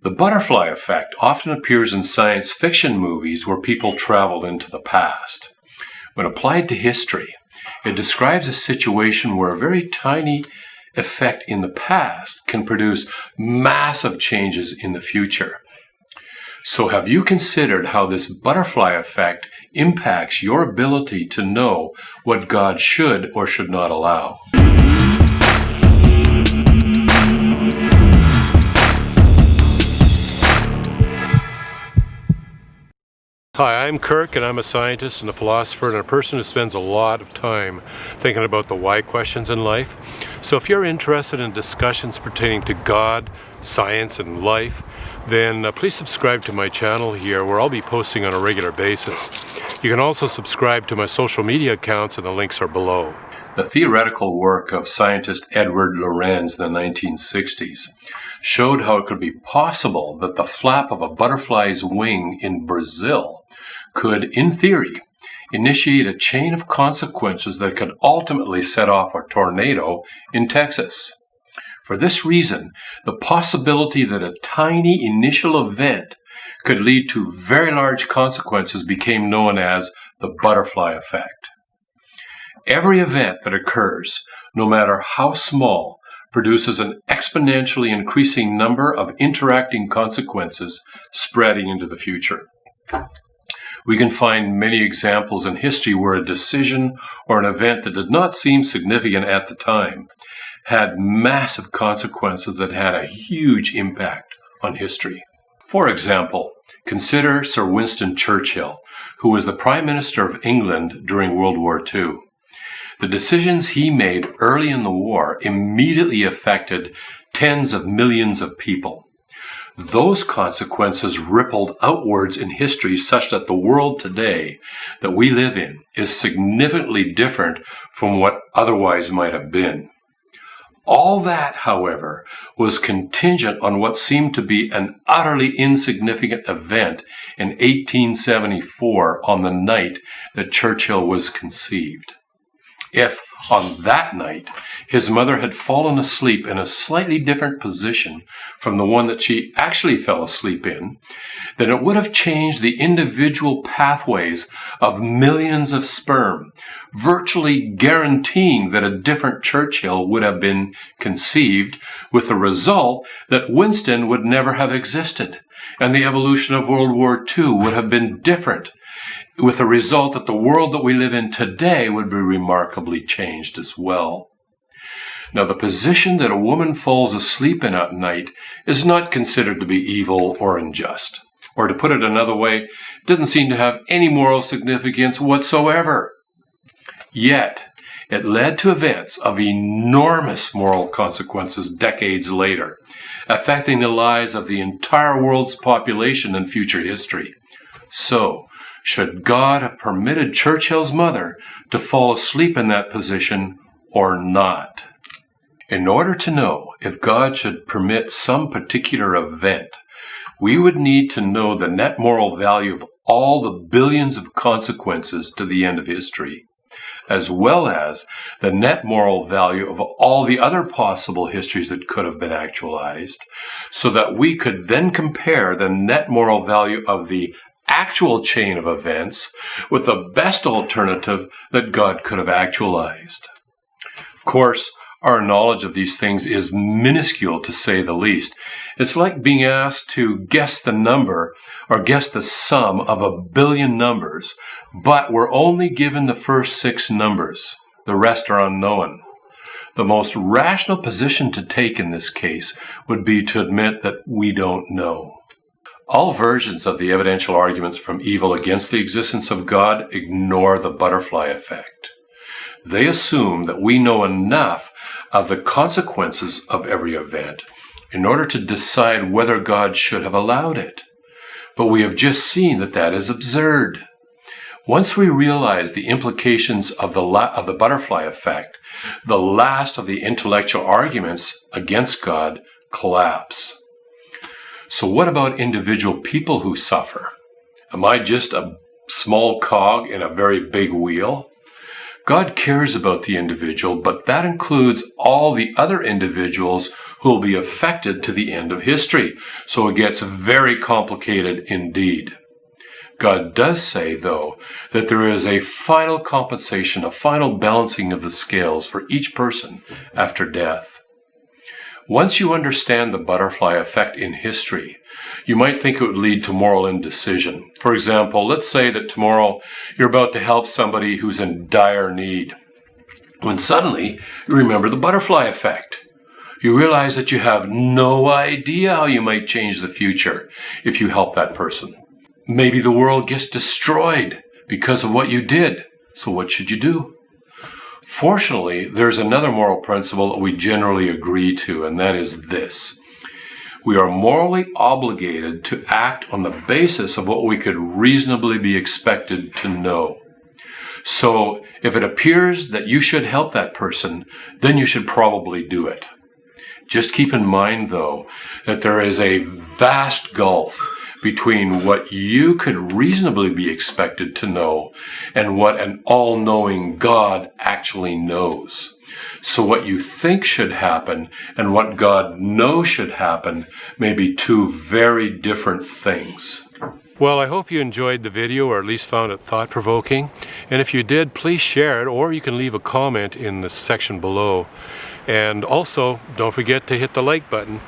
The butterfly effect often appears in science fiction movies where people travel into the past. When applied to history, it describes a situation where a very tiny effect in the past can produce massive changes in the future. So have you considered how this butterfly effect impacts your ability to know what God should or should not allow? Hi, I'm Kirk, and I'm a scientist and a philosopher and a person who spends a lot of time thinking about the why questions in life. So if you're interested in discussions pertaining to God, science, and life, then please subscribe to my channel here where I'll be posting on a regular basis. You can also subscribe to my social media accounts, and the links are below. The theoretical work of scientist Edward Lorenz in the 1960s showed how it could be possible that the flap of a butterfly's wing in Brazil could, in theory, initiate a chain of consequences that could ultimately set off a tornado in Texas. For this reason, the possibility that a tiny initial event could lead to very large consequences became known as the butterfly effect. Every event that occurs, no matter how small, produces an exponentially increasing number of interacting consequences spreading into the future. We can find many examples in history where a decision or an event that did not seem significant at the time had massive consequences that had a huge impact on history. For example, consider Sir Winston Churchill, who was the Prime Minister of England during World War II. The decisions he made early in the war immediately affected tens of millions of people. Those consequences rippled outwards in history such that the world today that we live in is significantly different from what otherwise might have been. All that, however, was contingent on what seemed to be an utterly insignificant event in 1874 on the night that Churchill was conceived. If, on that night, his mother had fallen asleep in a slightly different position from the one that she actually fell asleep in, then it would have changed the individual pathways of millions of sperm, virtually guaranteeing that a different Churchill would have been conceived, with the result that Winston would never have existed, and the evolution of World War II would have been different, with the result that the world that we live in today would be remarkably changed as well. Now, the position that a woman falls asleep in at night is not considered to be evil or unjust. Or to put it another way, it doesn't seem to have any moral significance whatsoever. Yet, it led to events of enormous moral consequences decades later, affecting the lives of the entire world's population and future history. So, should God have permitted Churchill's mother to fall asleep in that position or not? In order to know if God should permit some particular event, we would need to know the net moral value of all the billions of consequences to the end of history, as well as the net moral value of all the other possible histories that could have been actualized, so that we could then compare the net moral value of the actual chain of events with the best alternative that God could have actualized. Of course, our knowledge of these things is minuscule, to say the least. It's like being asked to guess the number or guess the sum of 1 billion numbers, but we're only given the first 6 numbers. The rest are unknown. The most rational position to take in this case would be to admit that we don't know. All versions of the evidential arguments from evil against the existence of God ignore the butterfly effect. They assume that we know enough of the consequences of every event in order to decide whether God should have allowed it. But we have just seen that that is absurd. Once we realize the implications of the butterfly effect, the last of the intellectual arguments against God collapse. So what about individual people who suffer? Am I just a small cog in a very big wheel? God cares about the individual, but that includes all the other individuals who will be affected to the end of history. So it gets very complicated indeed. God does say, though, that there is a final compensation, a final balancing of the scales for each person after death. Once you understand the butterfly effect in history, you might think it would lead to moral indecision. For example, let's say that tomorrow you're about to help somebody who's in dire need, when suddenly you remember the butterfly effect. You realize that you have no idea how you might change the future if you help that person. Maybe the world gets destroyed because of what you did. So what should you do? Fortunately, there's another moral principle that we generally agree to, and that is this. We are morally obligated to act on the basis of what we could reasonably be expected to know. So if it appears that you should help that person, then you should probably do it. Just keep in mind, though, that there is a vast gulf between what you could reasonably be expected to know and what an all-knowing God actually knows. So what you think should happen and what God knows should happen may be two very different things. Well, I hope you enjoyed the video, or at least found it thought-provoking. And if you did, please share it, or you can leave a comment in the section below. And also, don't forget to hit the like button.